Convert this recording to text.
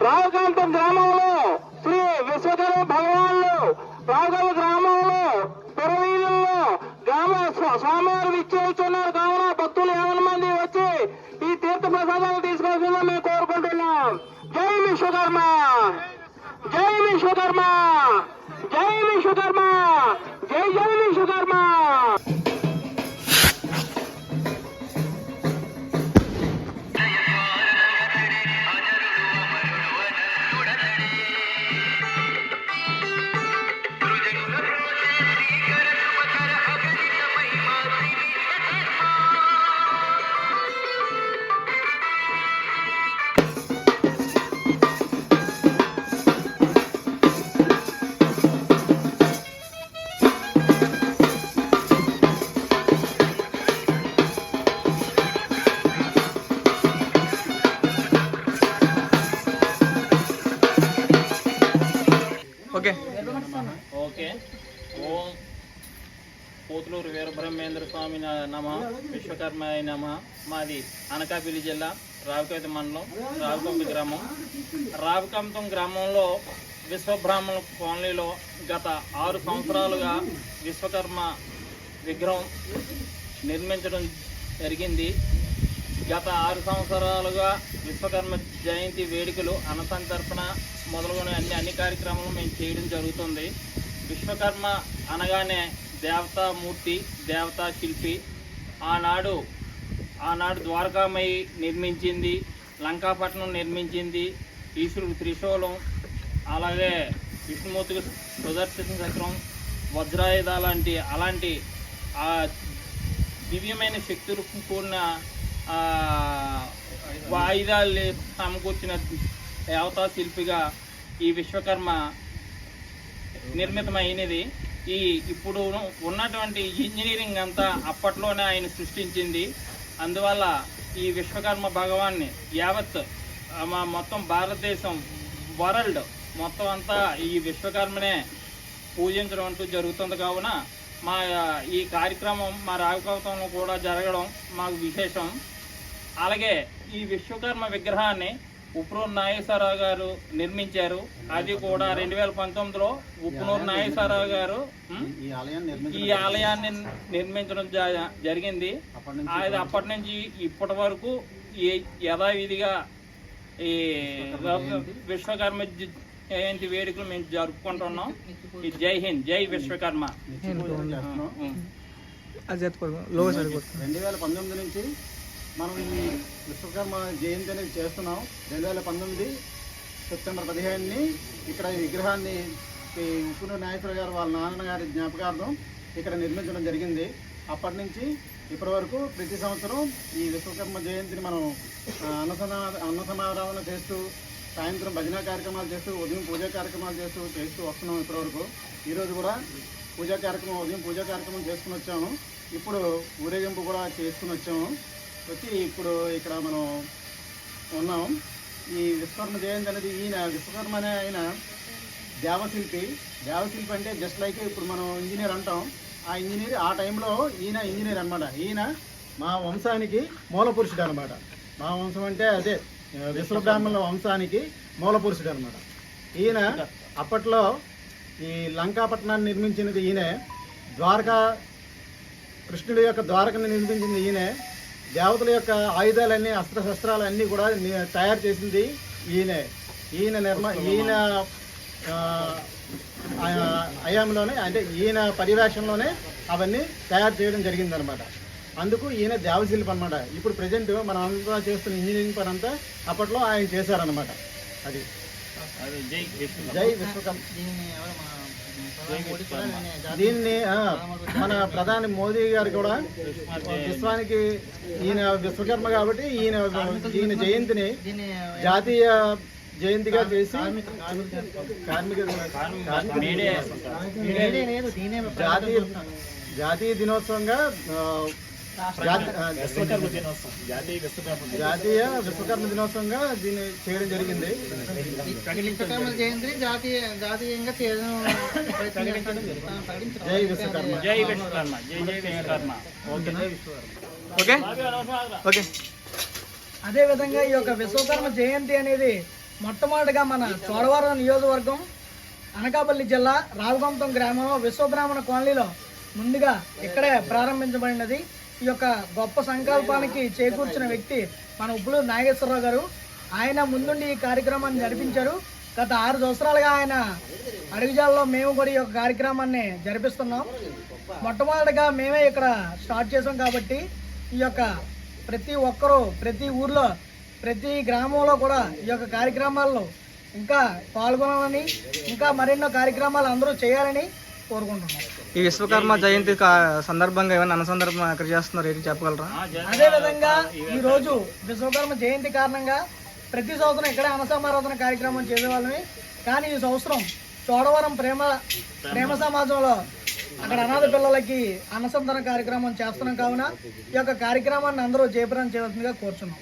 రావుకాంతం గ్రామంలో శ్రీ విశ్వకర్మ భగవాన్లు రావుకాంత గ్రామంలో పురవీధుల్లో గ్రామ స్వామివారు విచ్చేస్తున్నారు కావున భక్తులు 50 మంది వచ్చి ఈ తీర్థ ప్రసాదాలు తీసుకోవాల్సిందని మేము కోరుకుంటున్నాం. జై విశ్వకర్మ, జై విశ్వకర్మ, జై విశ్వకర్మ, జై జై విశ్వకర్మ. ఓకే. ఓం పోతులూరు వీరబ్రహ్మేంద్ర స్వామి నమ, విశ్వకర్మాయ నమ. మాది అనకాపల్లి జిల్లా రావుకాంతం మండలం రావుకాంతం గ్రామం. రావుకాంతం గ్రామంలో విశ్వబ్రాహ్మణ కాలనీలో గత 6 సంవత్సరాలుగా విశ్వకర్మ విగ్రహం నిర్మించడం జరిగింది. గత 6 సంవత్సరాలుగా విశ్వకర్మ జయంతి వేడుకలు, అన్నసంతర్పణ మొదలుగున అన్ని కార్యక్రమాలు మేము చేయడం జరుగుతుంది. విశ్వకర్మ అనగానే దేవతామూర్తి, దేవతా శిల్పి. ఆనాడు ద్వారకామయి నిర్మించింది, లంకాపట్నం నిర్మించింది, ఈశ్వరుడు త్రిశూలం, అలాగే విష్ణుమూర్తికి సుదర్శన చక్రం, వజ్రాయుధ అలాంటి ఆ దివ్యమైన శక్తులు కూడిన ఆయుధాలు సమకూర్చిన దేవతా శిల్పిగా ఈ విశ్వకర్మ నిర్మితమైనది. ఇప్పుడు ఉన్నటువంటి ఇంజనీరింగ్ అంతా అప్పట్లోనే ఆయన సృష్టించింది. అందువల్ల ఈ విశ్వకర్మ భగవాన్ని యావత్ మొత్తం భారతదేశం, వరల్డ్ మొత్తం అంతా ఈ విశ్వకర్మనే పూజించడం అంటూ జరుగుతుంది. కావున మా ఈ కార్యక్రమం మా రావుకాంతంలో కూడా జరగడం మాకు విశేషం. అలాగే ఈ విశ్వకర్మ విగ్రహాన్ని ఉప్పునూరు నాగేశ్వరరావు గారు నిర్మించారు. అది కూడా 2019లో ఉప్పునూరు నాగేశ్వరరావు గారు ఈ ఆలయాన్ని నిర్మించడం జరిగింది. అది అప్పటి నుంచి ఇప్పటి వరకు యథావిధిగా ఈ విశ్వకర్మ జయంతి వేడుకలు మేము జరుపుకుంటున్నాం. జై హింద్, జై విశ్వకర్మ. 2019 నుంచి మనం ఈ విశ్వకర్మ జయంతి అనేది చేస్తున్నాం. 2019 సెప్టెంబర్ 15ని ఇక్కడ ఈ విగ్రహాన్ని ఉప్పునూరు నాగేశ్వర గారు వాళ్ళ నాన్నగారి జ్ఞాపకార్థం ఇక్కడ నిర్మించడం జరిగింది. అప్పటి నుంచి ఇప్పటి వరకు ప్రతి సంవత్సరం ఈ విశ్వకర్మ జయంతిని మనం అన్న సమారాధన చేస్తూ, సాయంత్రం భజన కార్యక్రమాలు చేస్తూ, ఉదయం పూజా కార్యక్రమాలు చేస్తూ వస్తున్నాం. ఇప్పటివరకు ఈరోజు కూడా ఉదయం పూజా కార్యక్రమం చేసుకుని వచ్చాము. ఇప్పుడు ఊరేగింపు కూడా చేసుకుని వచ్చాము. వచ్చి ఇప్పుడు ఇక్కడ మనం ఉన్నాం. ఈ విశ్వకర్మ జయంతి అనేది విశ్వకర్మ అనే ఆయన దేవశిల్పి అంటే జస్ట్ లైక్ ఇప్పుడు మనం ఇంజనీర్ అంటాం. ఆ ఇంజనీర్ ఆ టైంలో ఈయన ఇంజనీర్ అనమాట. ఈయన మా వంశానికి మూల పురుషుడు అనమాట. మా వంశం అంటే అదే విశ్వబ్రాహ్మణుల వంశానికి మూల పురుషుడు అనమాట. ఈయన అప్పట్లో ఈ లంకాపట్నాన్ని నిర్మించినది ఈయనే. కృష్ణుడి యొక్క ద్వారకని నిర్మించింది ఈయనే. దేవతల యొక్క ఆయుధాలన్నీ, అస్త్రశస్త్రాలన్నీ కూడా తయారు చేసింది ఈయనే. ఈయన అయాంలోనే, అంటే ఈయన పర్యవేక్షణలోనే అవన్నీ తయారు చేయడం జరిగిందనమాట. అందుకు ఈయన దేవశిల్పి అనమాట. ఇప్పుడు ప్రజెంట్ మనం అంతా చేస్తున్న ఇంజనీరింగ్ పని అంతా అప్పట్లో ఆయన చేశారనమాట. అది జై విశ్వకర్మ. దీన్ని మన ప్రధాని మోదీ గారు కూడా విశ్వానికి ఈయన విశ్వకర్మ కాబట్టి ఈయన జయంతిని జాతీయ జయంతిగా చేసి జాతీయ దినోత్సవంగా జాతీయ విశ్వకర్మ దినోత్సవంగా దీన్ని చేయడం జరిగింది. విశ్వకర్మ జయంతి జాతీయంగా జై విశ్వకర్మ, జై విశ్వకర్మ, జై జై విశ్వకర్మ. అదేవిధంగా ఈ యొక్క విశ్వకర్మ జయంతి అనేది మొట్టమొదటిగా మన చోడవరం నియోజకవర్గం అనకాపల్లి జిల్లా రావుగొంతం గ్రామంలో విశ్వబ్రాహ్మణ కాలనీలో ముందుగా ఇక్కడే ప్రారంభించబడినది. ఈ యొక్క గొప్ప సంకల్పానికి చేకూర్చిన వ్యక్తి మన ఉప్పులూరు నాగేశ్వరరావు గారు. ఆయన ముందుండి ఈ కార్యక్రమాన్ని జరిపించారు. గత 6 సంవత్సరాలుగా ఆయన అడుగుజాలలో మేము కూడా ఈ యొక్క కార్యక్రమాన్ని జరిపిస్తున్నాం. మొట్టమొదటిగా మేమే ఇక్కడ స్టార్ట్ చేసాం కాబట్టి ఈ యొక్క ప్రతి ఒక్కరూ ప్రతి ఊర్లో ప్రతి గ్రామంలో కూడా ఈ యొక్క కార్యక్రమాల్లో ఇంకా పాల్గొనాలని, ఇంకా మరెన్నో కార్యక్రమాలు అందరూ చేయాలని కోరుకుంటున్నాం. ఈ విశ్వకర్మ జయంతి సందర్భంగా ఏమైనా అనుసందర్భం ఎక్కడ చేస్తున్నారు ఏంటి చెప్పగలరా? అదేవిధంగా ఈరోజు విశ్వకర్మ జయంతి కారణంగా ప్రతి సంవత్సరం ఇక్కడే అన్నసమారాధన కార్యక్రమం చేసేవాళ్ళని, కానీ ఈ సంవత్సరం చోడవరం ప్రేమ సమాజంలో అక్కడ అనాథ పిల్లలకి అన్నసంధాన కార్యక్రమం చేస్తున్నాం. కావున ఈ యొక్క కార్యక్రమాన్ని అందరూ జయప్రదం చేయవలసిందిగా కోరుచున్నాం.